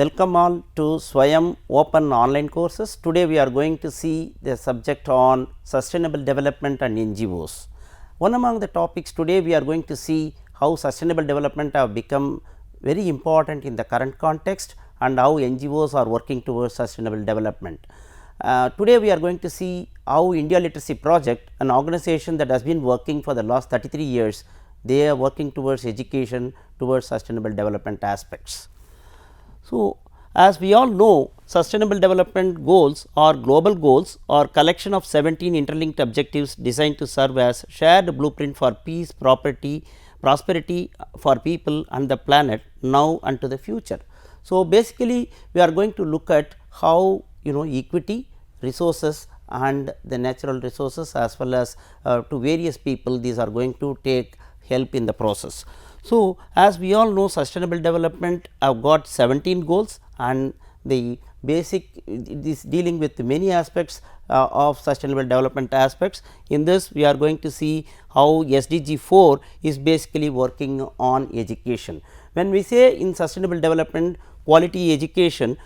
Welcome all to Swayam Open Online Courses. Today we are going to see the subject on sustainable development and NGOs. One among the topics today we are going to see how sustainable development have become very important in the current context and how NGOs are working towards sustainable development. Today we are going to see how India Literacy Project, an organization that has been working for the last 33 years, they are working towards education towards sustainable development aspects. So, as we all know, sustainable development goals or global goals are collection of 17 interlinked objectives designed to serve as shared blueprint for peace, prosperity for people and the planet now and to the future. So, basically we are going to look at how equity, resources and the natural resources as well as to various people, these are going to take help in the process. So, as we all know, sustainable development have got 17 goals and the basic is dealing with many aspects of sustainable development aspects. In this we are going to see how SDG 4 is basically working on education. When we say in sustainable development quality education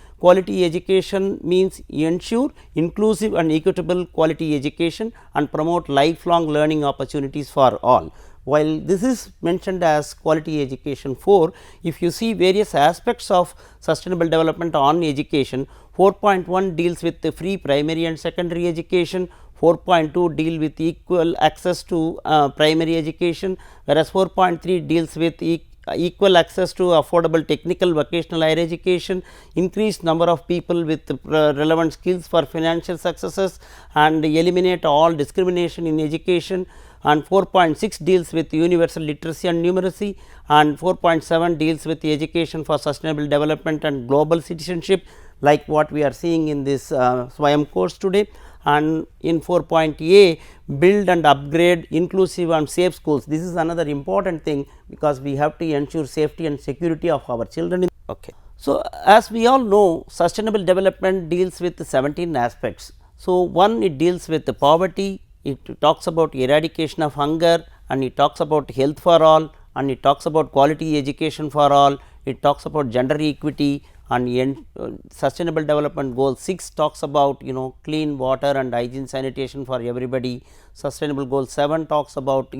means ensure inclusive and equitable quality education and promote lifelong learning opportunities for all. While this is mentioned as quality education 4, if you see various aspects of sustainable development on education, 4.1 deals with the free primary and secondary education, 4.2 deal with equal access to primary education, whereas 4.3 deals with equal access to affordable technical vocational higher education, increased number of people with relevant skills for financial successes and eliminate all discrimination in education, and 4.6 deals with universal literacy and numeracy, and 4.7 deals with education for sustainable development and global citizenship, like what we are seeing in this Swayam course today. And in 4.A build and upgrade inclusive and safe schools. This is another important thing because we have to ensure safety and security of our children. Okay. So, as we all know, sustainable development deals with 17 aspects. So, one, it deals with the poverty, it talks about eradication of hunger, and it talks about health for all, and it talks about quality education for all, it talks about gender equity, and sustainable development goal 6 talks about clean water and hygiene sanitation for everybody. Sustainable goal 7 talks about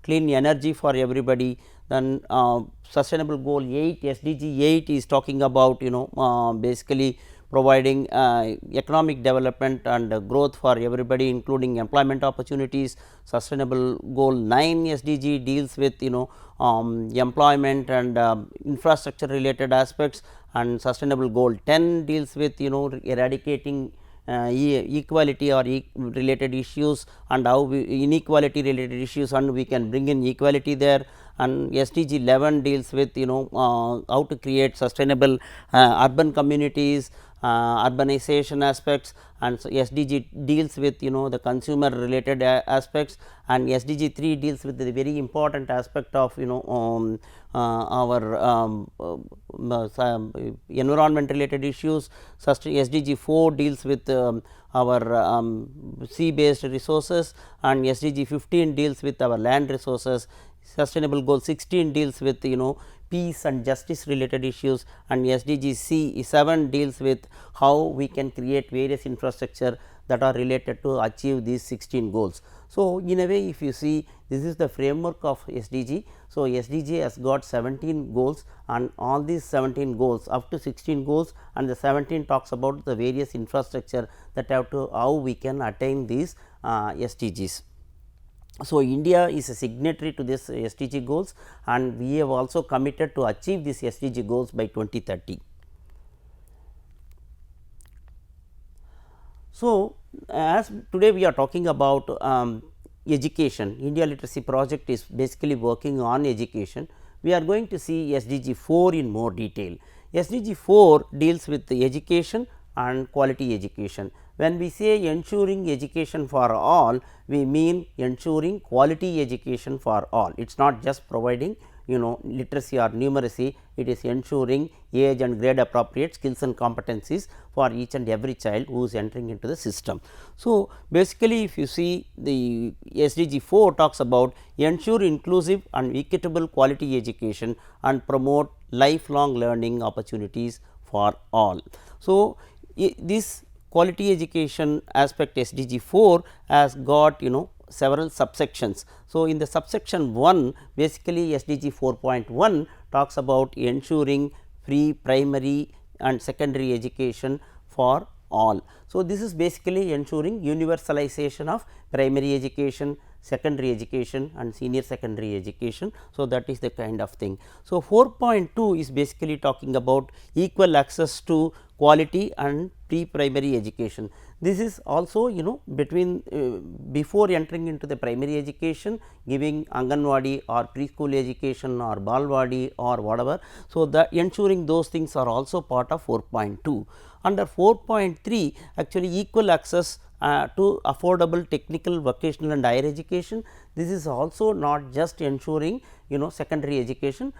clean energy for everybody. Then sustainable goal 8, SDG 8 is talking about basically providing economic development and growth for everybody, including employment opportunities. Sustainable goal 9 SDG deals with employment and infrastructure related aspects, and sustainable goal 10 deals with eradicating equality or related issues and how inequality related issues, and we can bring in equality there. And SDG 11 deals with how to create sustainable urban communities, urbanization aspects, and so SDG deals with the consumer related aspects, and SDG 3 deals with the very important aspect of our environment related issues. SDG 4 deals with our sea based resources, and SDG 15 deals with our land resources. Sustainable goal 16 deals with peace and justice related issues, and SDG 7 deals with how we can create various infrastructure that are related to achieve these 16 goals. So, in a way if you see, this is the framework of SDG. So, SDG has got 17 goals, and all these 17 goals up to 16 goals, and the 17 talks about the various infrastructure that have to how we can attain these SDGs. So, India is a signatory to this SDG goals, and we have also committed to achieve these SDG goals by 2030. So, as today we are talking about education, India Literacy Project is basically working on education. We are going to see SDG 4 in more detail. SDG 4 deals with the education and quality education. When we say ensuring education for all, we mean ensuring quality education for all. It is not just providing literacy or numeracy, it is ensuring age and grade appropriate skills and competencies for each and every child who is entering into the system. So, basically if you see the SDG 4 talks about ensure inclusive and equitable quality education and promote lifelong learning opportunities for all. So, this quality education aspect SDG 4 has got several subsections. So, in the subsection 1 basically SDG 4.1 talks about ensuring free primary and secondary education for all. So, this is basically ensuring universalization of primary education, secondary education and senior secondary education. So, that is the kind of thing. So, 4.2 is basically talking about equal access to quality and pre-primary education. This is also between before entering into the primary education, giving Anganwadi or preschool education or Balwadi or whatever. So, the ensuring those things are also part of 4.2. Under 4.3 actually equal access to affordable technical, vocational and higher education. This is also not just ensuring secondary education,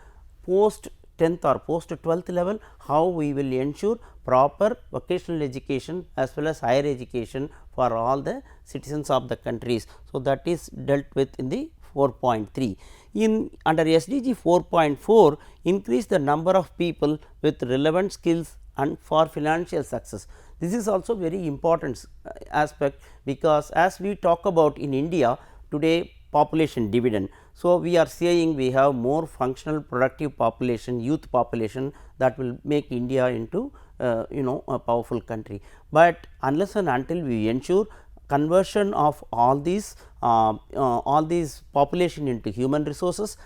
post 10th or post 12th level, how we will ensure proper vocational education as well as higher education for all the citizens of the countries. So, that is dealt with in the 4.3. In under SDG 4.4, increase the number of people with relevant skills and for financial success. This is also very important aspect, because as we talk about in India today population dividend. So, we are saying we have more functional productive population, youth population, that will make India into a powerful country, but unless and until we ensure conversion of all these population into human resources,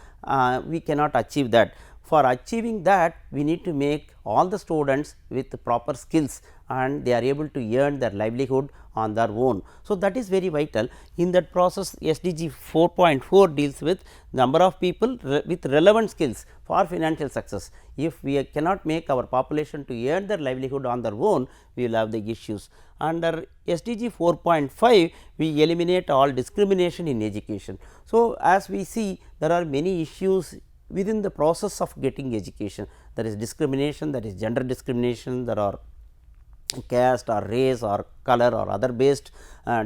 we cannot achieve that. For achieving that, we need to make all the students with proper skills and they are able to earn their livelihood on their own. So, that is very vital. In that process, SDG 4.4 deals with number of people with relevant skills for financial success. If we cannot make our population to earn their livelihood on their own, we will have the issues. Under SDG 4.5, we eliminate all discrimination in education. So, as we see, there are many issues within the process of getting education. There is discrimination, there is gender discrimination, there are caste or race or color or other based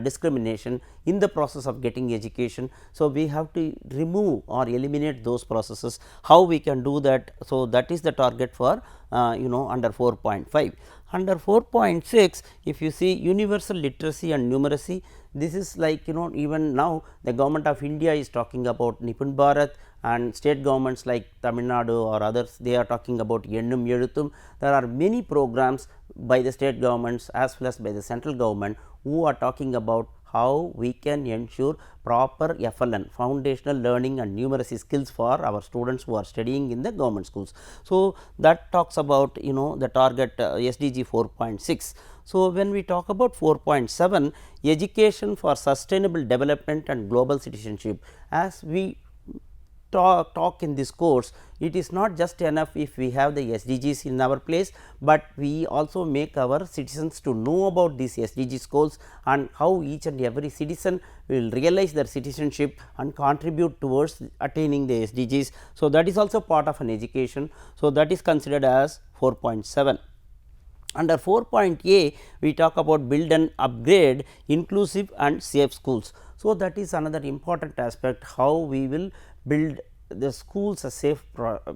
discrimination in the process of getting education. So, we have to remove or eliminate those processes. How we can do that? So, that is the target for under 4.5. Under 4.6, if you see universal literacy and numeracy, this is like even now the government of India is talking about Nipun Bharat, and state governments like Tamil Nadu or others, they are talking about Ennum Eluthum. There are many programs by the state governments as well as by the central government who are talking about how we can ensure proper FLN, foundational learning and numeracy skills for our students who are studying in the government schools. So, that talks about the target SDG 4.6. So, when we talk about 4.7, education for sustainable development and global citizenship, as we talk in this course, it is not just enough if we have the SDGs in our place, but we also make our citizens to know about these SDGs goals and how each and every citizen will realize their citizenship and contribute towards attaining the SDGs. So, that is also part of an education. So, that is considered as 4.7. Under 4.A, we talk about build and upgrade inclusive and safe schools. So, that is another important aspect, how we will build the schools as safe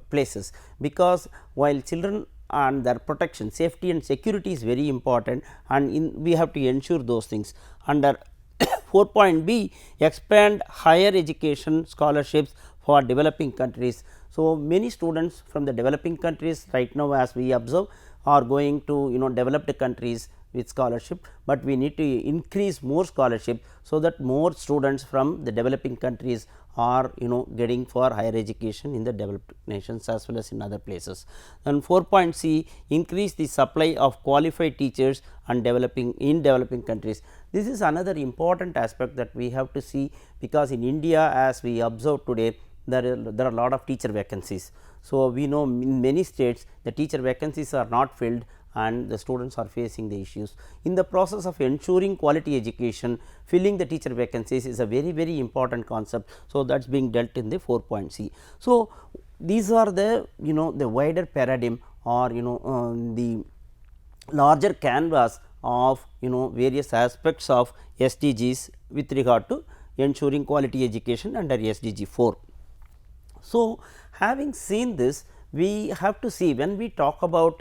places, because while children and their protection, safety and security is very important, and we have to ensure those things. Under 4.B, expand higher education scholarships for developing countries. So, many students from the developing countries right now, as we observe, are going to developed countries with scholarship, but we need to increase more scholarship, so that more students from the developing countries are getting for higher education in the developed nations as well as in other places. And 4.C, increase the supply of qualified teachers and developing countries. This is another important aspect that we have to see, because in India, as we observe today, there are a lot of teacher vacancies. So, we know in many states the teacher vacancies are not filled and the students are facing the issues. In the process of ensuring quality education, filling the teacher vacancies is a very important concept. So, that is being dealt in the 4.C. So, these are the the wider paradigm, or the larger canvas of various aspects of SDGs with regard to ensuring quality education under SDG 4. So, having seen this, we have to see when we talk about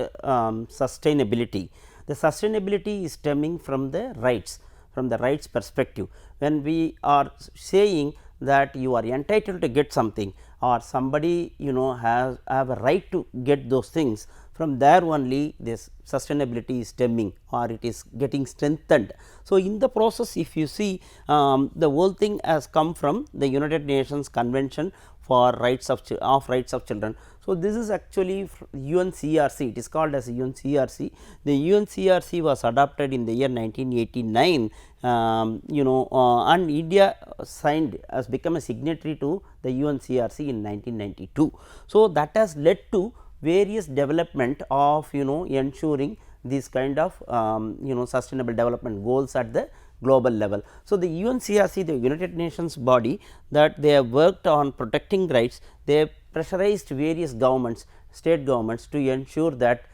sustainability, the sustainability is stemming from the rights, from the rights perspective. When we are saying that you are entitled to get something or somebody have a right to get those things, from there only this sustainability is stemming or it is getting strengthened. So, in the process if you see the whole thing has come from the United Nations Convention for rights of children. So, this is actually UNCRC, it is called as UNCRC. The UNCRC was adopted in the year 1989, and India signed, has become a signatory to the UNCRC in 1992. So, that has led to various development of ensuring these kind of sustainable development goals at the global level. So, the UNCRC, the United Nations body, that they have worked on protecting rights, they have pressurized various governments, state governments to ensure that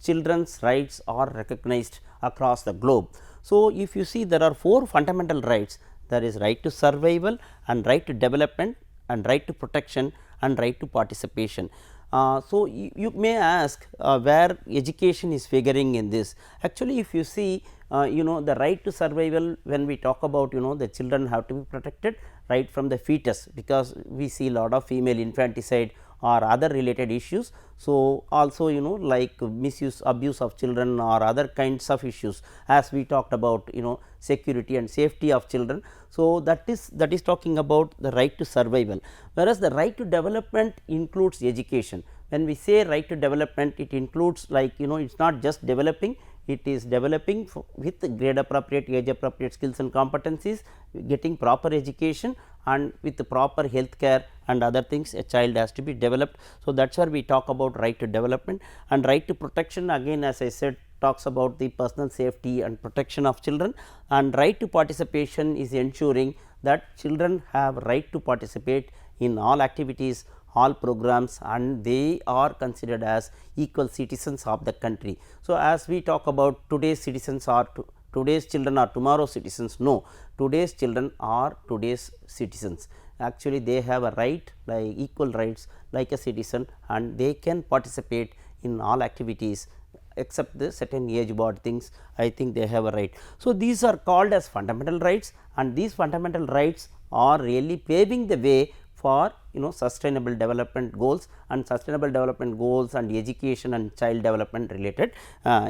children's rights are recognized across the globe. So, if you see there are 4 fundamental rights, there is right to survival and right to development and right to protection and right to participation. So, you may ask where education is figuring in this. Actually, if you see the right to survival, when we talk about the children have to be protected right from the fetus, because we see lot of female infanticide or other related issues. So, also like misuse, abuse of children or other kinds of issues, as we talked about security and safety of children. So, that is talking about the right to survival, whereas the right to development includes education. When we say right to development, it includes like it is not just developing, it is developing with grade appropriate, age appropriate skills and competencies, getting proper education and with the proper health care and other things a child has to be developed. So, that is where we talk about right to development. And right to protection, again as I said, talks about the personal safety and protection of children, and right to participation is ensuring that children have right to participate in all activities, all programs, and they are considered as equal citizens of the country. So, as we talk about today's citizens are today's children are tomorrow's citizens, no, today's children are today's citizens. Actually, they have a right, like equal rights like a citizen, and they can participate in all activities except the certain age board things. I think they have a right. So, these are called as fundamental rights, and these fundamental rights are really paving the way for sustainable development goals and sustainable development goals and education and child development related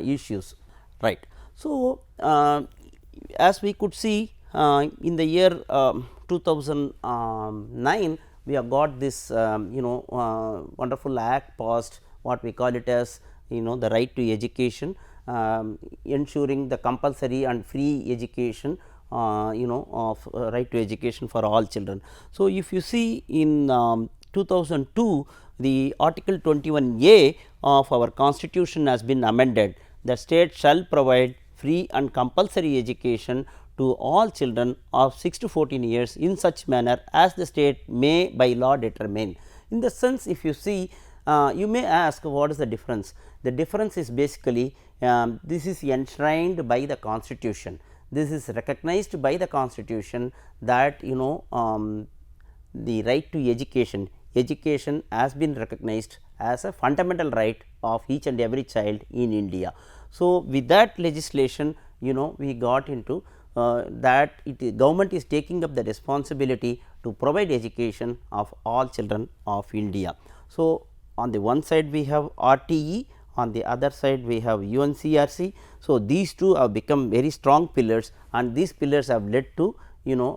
issues, right. So, as we could see in the year 2009, we have got this wonderful act passed, what we call it as the right to education, ensuring the compulsory and free education of right to education for all children. So, if you see in 2002, the article 21A of our constitution has been amended. The state shall provide free and compulsory education to all children of 6 to 14 years in such manner as the state may by law determine. In the sense, if you see, you may ask what is the difference. The difference is basically this is enshrined by the constitution. This is recognized by the constitution that the right to education has been recognized as a fundamental right of each and every child in India. So, with that legislation we got into that government is taking up the responsibility to provide education of all children of India. So, on the one side we have RTE, on the other side we have UNCRC. So, these two have become very strong pillars, and these pillars have led to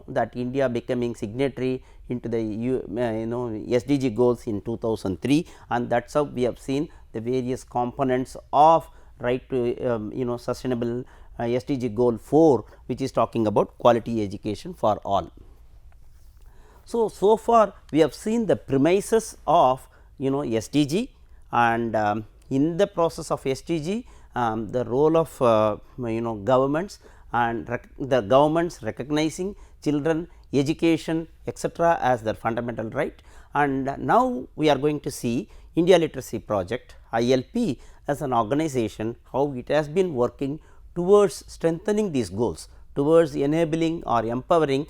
that India becoming signatory into the SDG goals in 2003, and that is how we have seen the various components of right to sustainable SDG goal 4, which is talking about quality education for all. So, so far we have seen the premises of SDG, and in the process of SDG the role of governments and the governments recognizing children education etc. as their fundamental right. And now we are going to see India Literacy Project ILP as an organization, how it has been working towards strengthening these goals, towards enabling or empowering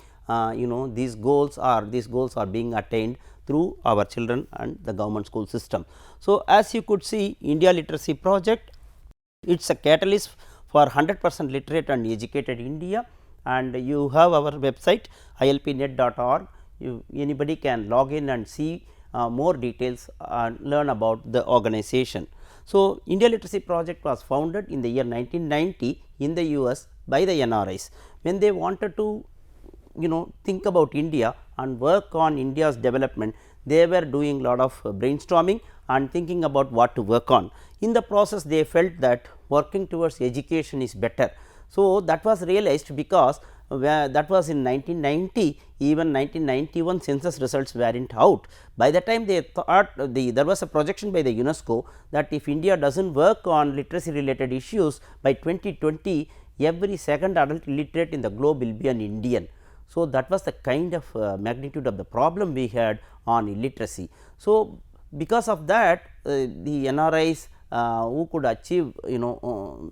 these goals are being attained through our children and the government school system. So, as you could see, India Literacy Project, it is a catalyst for 100% literate and educated India, and you have our website ilpnet.org. Anybody can log in and see more details and learn about the organization. So, India Literacy Project was founded in the year 1990 in the US by the NRIs, when they wanted to think about India and work on India's development. They were doing lot of brainstorming and thinking about what to work on. In the process, they felt that working towards education is better. So, that was realized because that was in 1990, even 1991 census results were not out. By the time they thought there was a projection by the UNESCO that if India does not work on literacy related issues, by 2020 every second adult illiterate in the globe will be an Indian. So, that was the kind of magnitude of the problem we had on illiteracy. So, because of that the NRIs who could achieve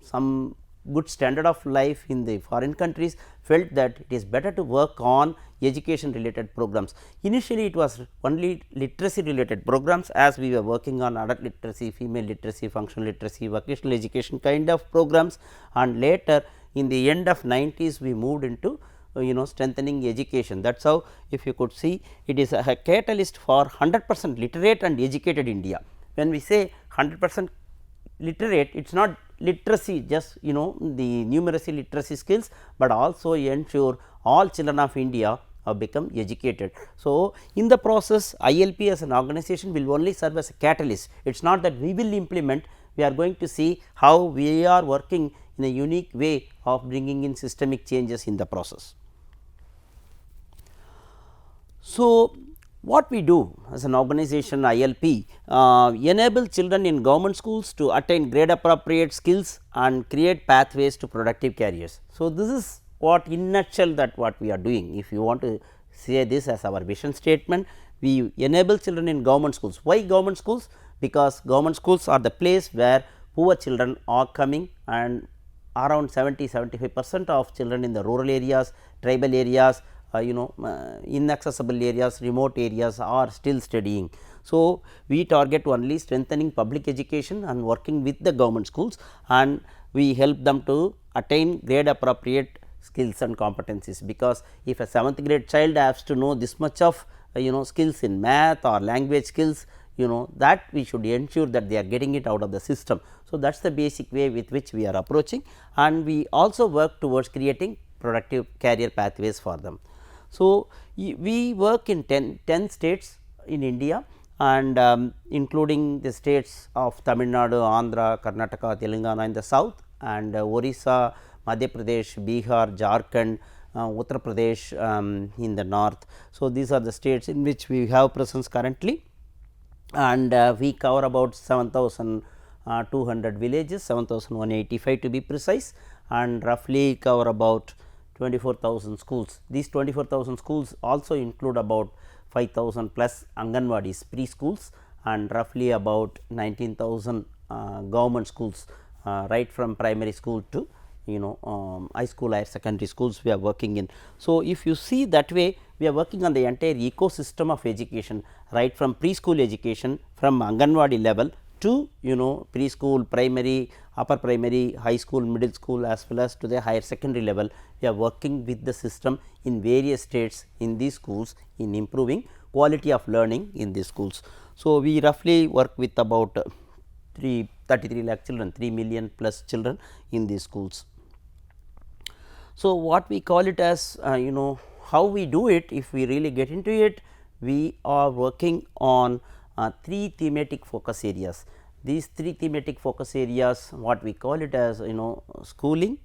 some good standard of life in the foreign countries felt that it is better to work on education related programs. Initially, it was only literacy related programs, as we were working on adult literacy, female literacy, functional literacy, vocational education kind of programs, and later in the end of 90s we moved into strengthening education. That is how, if you could see, it is a catalyst for 100% literate and educated India. When we say 100% literate, it is not literacy just the numeracy literacy skills, but also ensure all children of India have become educated. So, in the process ILP as an organization will only serve as a catalyst. It is not that we will implement, we are going to see how we are working in a unique way of bringing in systemic changes in the process. So, what we do as an organization ILP enable children in government schools to attain grade appropriate skills and create pathways to productive careers. So, this is what in nutshell that what we are doing. If you want to say this as our vision statement, we enable children in government schools. Why government schools? Because government schools are the place where poor children are coming, and around 70-75% of children in the rural areas, tribal areas, inaccessible areas, remote areas are still studying. So, we target only strengthening public education and working with the government schools, and we help them to attain grade appropriate skills and competencies, because if a 7th grade child has to know this much of skills in math or language skills, that we should ensure that they are getting it out of the system. So, that is the basic way with which we are approaching, and we also work towards creating productive career pathways for them. So, we work in 10 states in India, and including the states of Tamil Nadu, Andhra, Karnataka, Telangana in the south, and Orissa, Madhya Pradesh, Bihar, Jharkhand, Uttar Pradesh in the north. So, these are the states in which we have presence currently, and we cover about 7,200 villages, 7,185 to be precise, and roughly cover about 24,000 schools. These 24,000 schools also include about 5,000 plus Anganwadis, preschools, and roughly about 19,000 government schools, right from primary school to high school, higher secondary schools we are working in. So, if you see that way, we are working on the entire ecosystem of education, right from preschool education, from Anganwadi level to preschool, primary, upper primary, high school, middle school, as well as to the higher secondary level. We are working with the system in various states in these schools in improving quality of learning in these schools. So, we roughly work with about 33 lakh children, 3 million plus children in these schools. So, what we call it as how we do it, if we really get into it, we are working on 3 thematic focus areas. These 3 thematic focus areas, what we call it as schooling,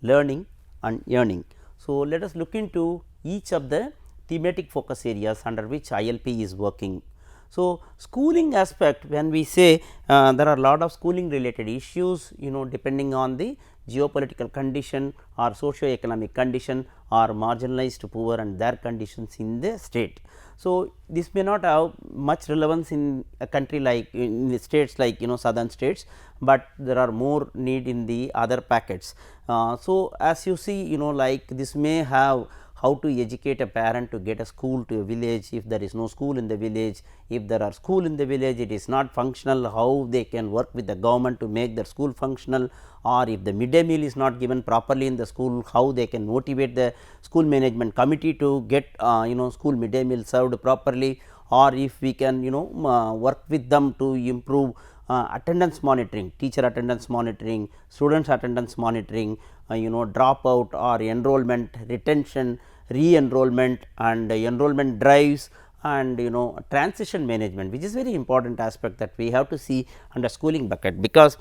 learning and earning. So, let us look into each of the thematic focus areas under which ILP is working. So, schooling aspect, when we say there are a lot of schooling related issues depending on the geopolitical condition or socio-economic condition or marginalized poor and their conditions in the state. So, this may not have much relevance in a country like in the states like southern states, but there are more need in the other packets. So, as you see like this may have how to educate a parent to get a school to a village if there is no school in the village, if there are school in the village it is not functional, how they can work with the government to make their school functional, or if the midday meal is not given properly in the school, how they can motivate the school management committee to get school midday meal served properly, or if we can work with them to improve attendance monitoring, teacher attendance monitoring, students attendance monitoring, dropout or enrollment, retention, re-enrollment and enrollment drives, and transition management, which is very important aspect that we have to see under schooling bucket. Because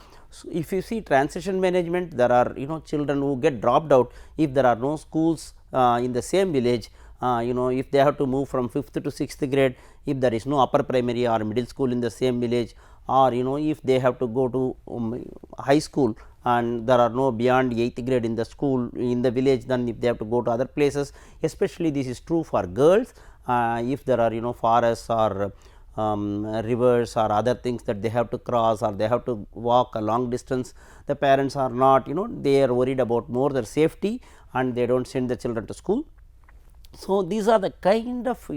if you see transition management, there are children who get dropped out if there are no schools in the same village. If they have to move from 5th to 6th grade, if there is no upper primary or middle school in the same village, or if they have to go to high school and there are no beyond 8th grade in the school in the village, then if they have to go to other places, especially this is true for girls, if there are forests or rivers or other things that they have to cross or they have to walk a long distance, the parents are not they are worried about more their safety and they do not send the children to school. So, these are the kind of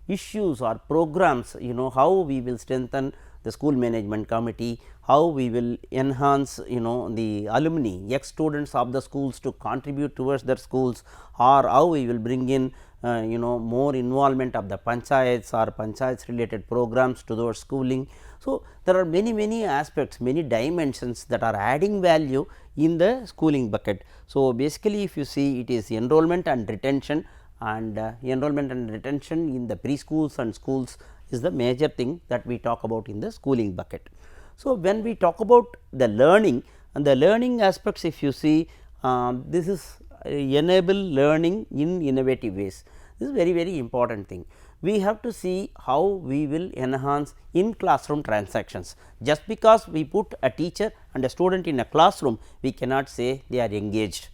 issues or programs how we will strengthen the school management committee, how we will enhance the alumni, ex students of the schools to contribute towards their schools, or how we will bring in more involvement of the panchayats or panchayats related programs to those schooling. So, there are many aspects, many dimensions that are adding value in the schooling bucket. So, basically if you see, it is enrollment and retention, and enrollment and retention in the preschools and schools is the major thing that we talk about in the schooling bucket. So, when we talk about the learning and the learning aspects, if you see, this is enable learning in innovative ways. This is very important thing. We have to see how we will enhance in classroom transactions. Just because we put a teacher and a student in a classroom, we cannot say they are engaged.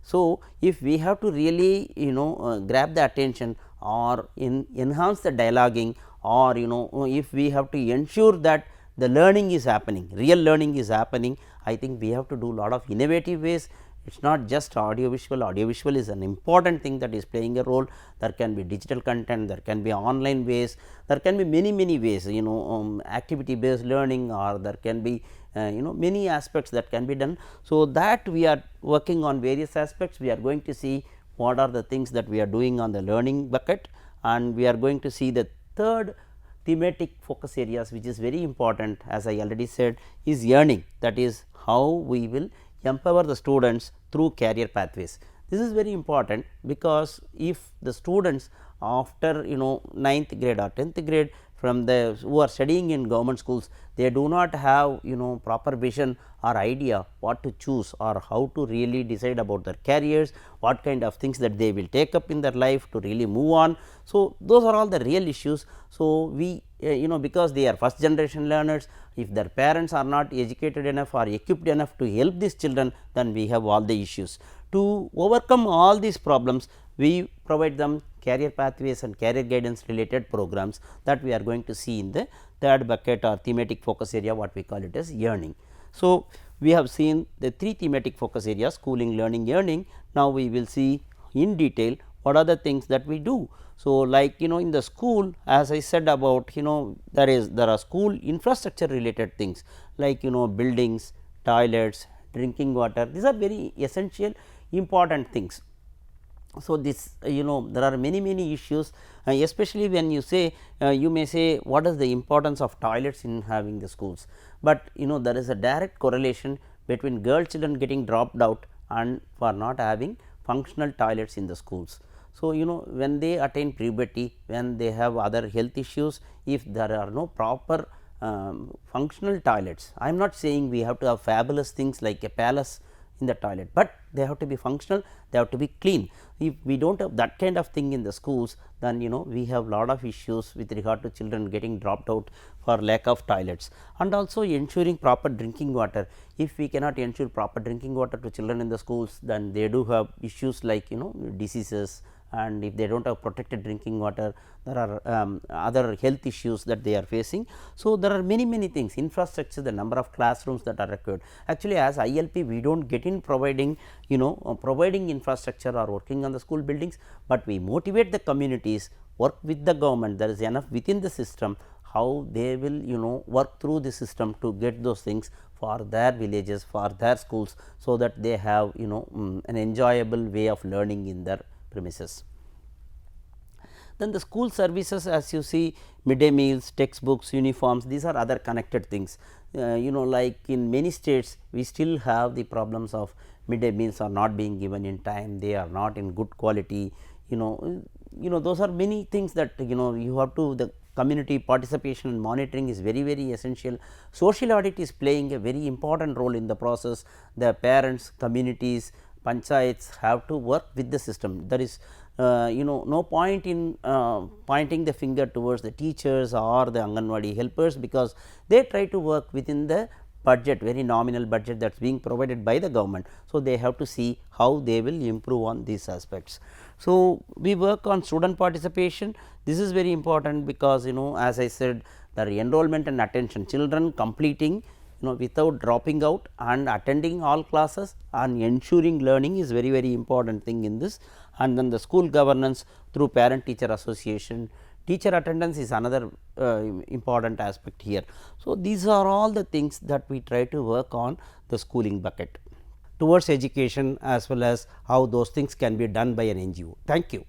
So, if we have to really grab the attention or enhance the dialoguing, or if we have to ensure that the learning is happening, real learning is happening, I think we have to do lot of innovative ways. It is not just audio visual is an important thing that is playing a role. There can be digital content, there can be online ways, there can be many ways, activity based learning, or there can be many aspects that can be done. So, that we are working on various aspects. We are going to see what are the things that we are doing on the learning bucket, and we are going to see the third thematic focus areas, which is very important, as I already said, is yearning, that is how we will empower the students through career pathways. This is very important, because if the students after 9th grade or 10th grade from the who are studying in government schools, they do not have proper vision or idea what to choose or how to really decide about their careers, what kind of things that they will take up in their life to really move on. So, those are all the real issues. So, we because they are first generation learners, if their parents are not educated enough or equipped enough to help these children, then we have all the issues. To overcome all these problems, we provide them career pathways and career guidance related programs that we are going to see in the third bucket or thematic focus area, what we call it as yearning. So, we have seen the three thematic focus areas: schooling, learning, yearning. Now, we will see in detail what are the things that we do. So, like in the school, as I said about there are school infrastructure related things like buildings, toilets, drinking water, these are very essential important things. So, this there are many issues, especially when you say you may say what is the importance of toilets in having the schools, but there is a direct correlation between girl children getting dropped out and for not having functional toilets in the schools. So, when they attain puberty, when they have other health issues, if there are no proper functional toilets, I am not saying we have to have fabulous things like a palace in the toilet, but they have to be functional, they have to be clean. If we do not have that kind of thing in the schools, then we have lot of issues with regard to children getting dropped out for lack of toilets, and also ensuring proper drinking water. If we cannot ensure proper drinking water to children in the schools, then they do have issues like diseases and if they do not have protected drinking water, there are other health issues that they are facing. So, there are many things, infrastructure, the number of classrooms that are required. Actually, as ILP we do not get in providing providing infrastructure or working on the school buildings, but we motivate the communities, work with the government, there is enough within the system how they will work through the system to get those things for their villages, for their schools, so that they have an enjoyable way of learning in their premises. Then the school services, as you see, midday meals, textbooks, uniforms, these are other connected things. Like in many states we still have the problems of midday meals are not being given in time, they are not in good quality. Those are many things that you have to, the community participation and monitoring is very essential. Social audit is playing a very important role in the process. The parents, communities, panchayats have to work with the system. There is no point in pointing the finger towards the teachers or the Anganwadi helpers, because they try to work within the budget, very nominal budget that is being provided by the government. So, they have to see how they will improve on these aspects. So, we work on student participation. This is very important because as I said, the enrollment and attention, children completing without dropping out and attending all classes and ensuring learning is very important thing in this. And then the school governance through parent teacher association, teacher attendance is another important aspect here. So, these are all the things that we try to work on the schooling bucket towards education, as well as how those things can be done by an NGO. Thank you.